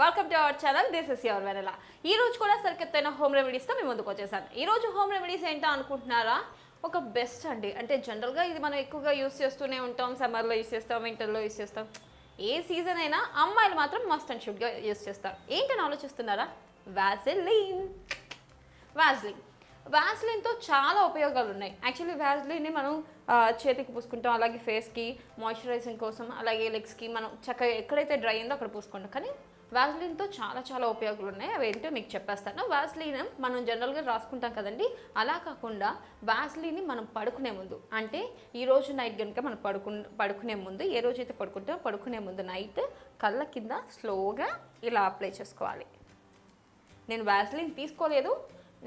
Welcome to our channel. This is your Vennela. ఈ రోజు కూడా సరికొత్తైన హోమ్ రెమెడీస్తో మీ ముందుకు వచ్చేసాను. ఈ రోజు హోమ్ రెమెడీస్ ఏంటో అనుకుంటున్నారా? ఒక బెస్ట్ అండి. అంటే జనరల్గా ఇది మనం ఎక్కువగా యూస్ చేస్తూనే ఉంటాం. సమ్మర్లో యూస్ చేస్తాం, వింటర్లో యూస్ చేస్తాం. ఏ సీజన్ అయినా అమ్మాయిలు మాత్రం మస్ట్ అండ్ షుడ్గా యూస్ చేస్తారు. ఏంటని ఆలోచిస్తున్నారా? వ్యాజ్లిన్తో చాలా ఉపయోగాలు ఉన్నాయి. యాక్చువల్లీ వ్యాజ్లిన్ని మనం చేతికి పూసుకుంటాం, అలాగే ఫేస్కి మాయిశ్చరైజింగ్ కోసం, అలాగే లెగ్స్కి మనం చక్కగా ఎక్కడైతే డ్రై అయిందో అక్కడ పూసుకుంటాం. కానీ వ్యాజ్లిన్తో చాలా ఉపయోగాలు ఉన్నాయి. అవి ఏంటో మీకు చెప్పేస్తాను. వ్యాజ్లిన్ మనం జనరల్గా రాసుకుంటాం కదండి, అలా కాకుండా వ్యాజ్లిన్ని మనం పడుకునే ముందు, అంటే ఈరోజు నైట్ కనుక మనం పడుకునే ముందు, ఏ రోజైతే పడుకునే ముందు నైట్ కళ్ళ కింద స్లోగా ఇలా అప్లై చేసుకోవాలి. నేను వ్యాజ్లిన్ తీసుకోలేదు,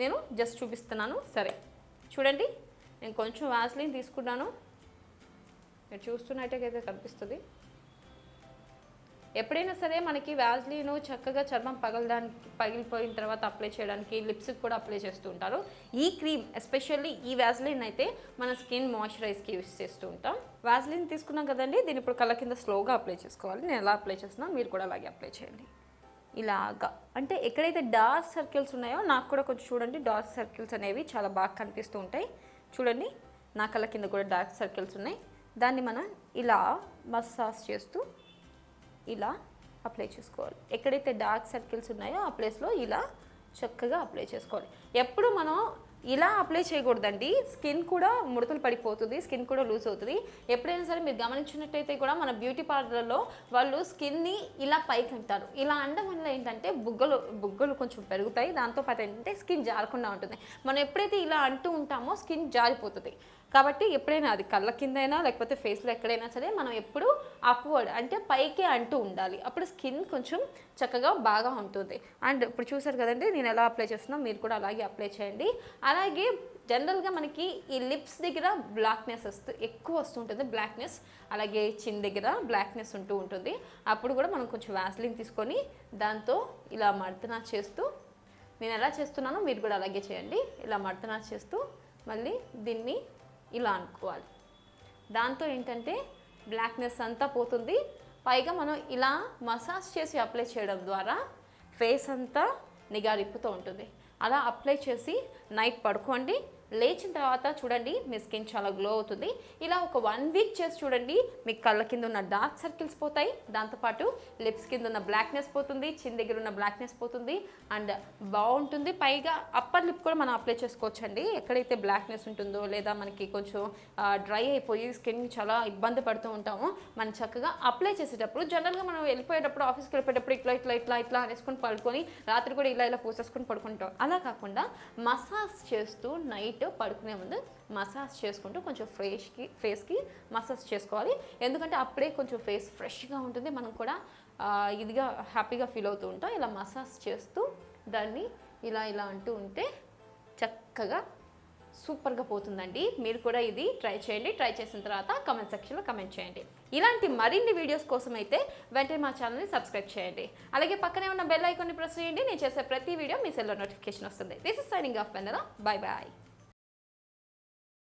నేను జస్ట్ చూపిస్తున్నాను. సరే చూడండి, నేను కొంచెం వ్యాజ్లిన్ తీసుకున్నాను. మీరు చూస్తున్నట్టయితే కనిపిస్తుంది. ఎప్పుడైనా సరే మనకి వ్యాజ్లిన్ చక్కగా చర్మం పగిలిపోయిన తర్వాత అప్లై చేయడానికి లిప్స్కి కూడా అప్లై చేస్తూ ఉంటారు. ఈ క్రీమ్ ఎస్పెషల్లీ ఈ వ్యాజ్లిన్ అయితే మన స్కిన్ మాయిశ్చరైజ్కి యూస్ చేస్తూ ఉంటాం. వ్యాజ్లిన్ తీసుకున్నాం కదండి, దీన్ని ఇప్పుడు కళ్ళ కింద స్లోగా అప్లై చేసుకోవాలి. నేను ఎలా అప్లై చేస్తున్నాను మీరు కూడా అలాగే అప్లై చేయండి. ఇలాగా, అంటే ఎక్కడైతే డార్క్ సర్కిల్స్ ఉన్నాయో, నాకు కూడా కొంచెం చూడండి, డార్క్ సర్కిల్స్ అనేవి చాలా బాగా కనిపిస్తూ ఉంటాయి. చూడండి, నా కళ్ళ కింద కూడా డార్క్ సర్కిల్స్ ఉన్నాయి. దాన్ని మనం ఇలా మసాజ్ చేస్తూ ఇలా అప్లై చేసుకోవాలి. ఎక్కడైతే డార్క్ సర్కిల్స్ ఉన్నాయో ఆ ప్లేస్లో ఇలా చక్కగా అప్లై చేసుకోవాలి. ఎప్పుడు మనం ఇలా అప్లై చేయకూడదండి, స్కిన్ కూడా ముడతలు పడిపోతుంది, స్కిన్ కూడా లూజ్ అవుతుంది. ఎప్పుడైనా సరే మీరు గమనించినట్టయితే కూడా మన బ్యూటీ పార్లర్లో వాళ్ళు స్కిన్ని ఇలా పైకి అంటారు. ఇలా అనడం వల్ల ఏంటంటే బుగ్గలు కొంచెం పెరుగుతాయి. దాంతోపాటు ఏంటంటే స్కిన్ జారకుండా ఉంటుంది. మనం ఎప్పుడైతే ఇలా అంటూ ఉంటామో స్కిన్ జారిపోతుంది. కాబట్టి ఎప్పుడైనా అది కళ్ళ కింద అయినా లేకపోతే ఫేస్లో ఎక్కడైనా సరే మనం ఎప్పుడు అప్వర్డ్ అంటే పైకే అంటూ ఉండాలి. అప్పుడు స్కిన్ కొంచెం చక్కగా బాగా ఉంటుంది. అండ్ ఇప్పుడు చూసారు కదండి నేను ఎలా అప్లై చేస్తున్నాను, మీరు కూడా అలాగే అప్లై చేయండి. అలాగే జనరల్గా మనకి ఈ లిప్స్ దగ్గర బ్లాక్నెస్ ఎక్కువ వస్తుంటుంది, బ్లాక్నెస్. అలాగే చిన్ దగ్గర బ్లాక్నెస్ ఉంటూ ఉంటుంది. అప్పుడు కూడా మనం కొంచెం వ్యాస్లిన్ తీసుకొని దాంతో ఇలా మర్దనా చేస్తూ, నేను ఎలా చేస్తున్నానో మీరు కూడా అలాగే చేయండి. ఇలా మర్దనా చేస్తూ మళ్ళీ దీన్ని ఇలా అనుకోవాలి. దాంతో ఏంటంటే బ్లాక్నెస్ అంతా పోతుంది. పైగా మనం ఇలా మసాజ్ చేసి అప్లై చేయడం ద్వారా ఫేస్ అంతా నిగారిప్పుతూ ఉంటుంది. అలా అప్లై చేసి నైట్ పడుకోండి. లేచిన తర్వాత చూడండి మీ స్కిన్ చాలా గ్లో అవుతుంది. ఇలా ఒక 1 వీక్ చేసి చూడండి, మీ కళ్ళ కింద ఉన్న డార్క్ సర్కిల్స్ పోతాయి. దాంతోపాటు లిప్స్ కింద ఉన్న బ్లాక్నెస్ పోతుంది, చిన్ దగ్గర ఉన్న బ్లాక్నెస్ పోతుంది, అండ్ బాగుంటుంది. పైగా అప్పర్ లిప్ కూడా మనం అప్లై చేసుకోవచ్చండి. ఎక్కడైతే బ్లాక్నెస్ ఉంటుందో లేదా మనకి కొంచెం డ్రై అయిపోయి స్కిన్ చాలా ఇబ్బంది పడుతూ ఉంటామో, మనం చక్కగా అప్లై చేసేటప్పుడు జనరల్గా మనం వెళ్ళిపోయేటప్పుడు ఆఫీస్కి వెళ్ళిపోయేటప్పుడు ఇట్లా అనేసుకొని పడుకొని రాత్రి కూడా ఇలా పూసేసుకొని పడుకుంటాం. అలా కాకుండా మసాజ్ చేస్తూ నైట్ పడుకునే ముందు మసాజ్ చేసుకుంటూ కొంచెం ఫేస్కి మసాజ్ చేసుకోవాలి. ఎందుకంటే అప్పుడే కొంచెం ఫేస్ ఫ్రెష్గా ఉంటుంది, మనం కూడా ఇదిగా హ్యాపీగా ఫీల్ అవుతూ ఉంటాం. ఇలా మసాజ్ చేస్తూ దాన్ని ఇలా అంటూ ఉంటే చక్కగా సూపర్గా పోతుందండి. మీరు కూడా ఇది ట్రై చేయండి. ట్రై చేసిన తర్వాత కామెంట్ సెక్షన్లో కామెంట్ చేయండి. ఇలాంటి మరిన్ని వీడియోస్ కోసం అయితే వెంటనే మా ఛానల్ని సబ్స్క్రైబ్ చేయండి. అలాగే పక్కనే ఉన్న బెల్ ఐకాన్ని ప్రెస్ చేయండి. నేను చేసే ప్రతి వీడియో మీ సెల్లో నోటిఫికేషన్ వస్తుంది. This is signing off Vennela. Bye bye.